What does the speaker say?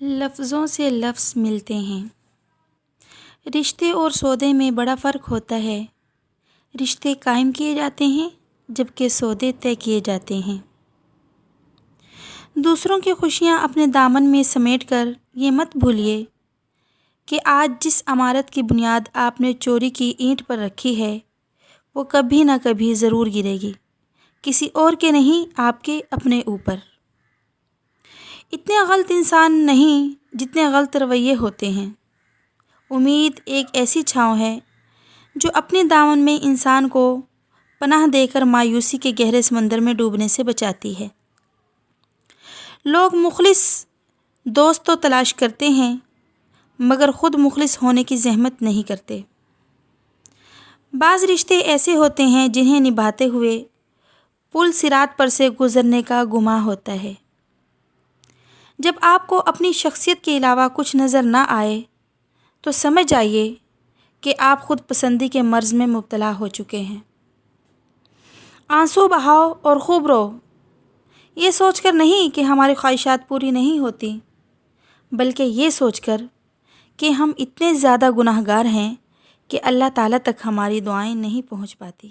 لفظوں سے لفظ ملتے ہیں۔ رشتے اور سودے میں بڑا فرق ہوتا ہے۔ رشتے قائم کیے جاتے ہیں جبکہ سودے طے کیے جاتے ہیں۔ دوسروں کی خوشیاں اپنے دامن میں سمیٹ کر یہ مت بھولیے کہ آج جس عمارت کی بنیاد آپ نے چوری کی اینٹ پر رکھی ہے وہ کبھی نہ کبھی ضرور گرے گی، کسی اور کے نہیں، آپ کے اپنے اوپر۔ اتنے غلط انسان نہیں جتنے غلط رویے ہوتے ہیں۔ امید ایک ایسی چھاؤں ہے جو اپنے دامن میں انسان کو پناہ دے کر مایوسی کے گہرے سمندر میں ڈوبنے سے بچاتی ہے۔ لوگ مخلص دوست تو تلاش کرتے ہیں مگر خود مخلص ہونے کی زحمت نہیں کرتے۔ بعض رشتے ایسے ہوتے ہیں جنہیں نبھاتے ہوئے پل صراط پر سے گزرنے کا گماں ہوتا ہے۔ جب آپ کو اپنی شخصیت کے علاوہ کچھ نظر نہ آئے تو سمجھ جائیے کہ آپ خود پسندی کے مرض میں مبتلا ہو چکے ہیں۔ آنسو بہاؤ اور خوب رو، یہ سوچ کر نہیں کہ ہماری خواہشات پوری نہیں ہوتی، بلکہ یہ سوچ کر کہ ہم اتنے زیادہ گناہ گار ہیں کہ اللہ تعالیٰ تک ہماری دعائیں نہیں پہنچ پاتی۔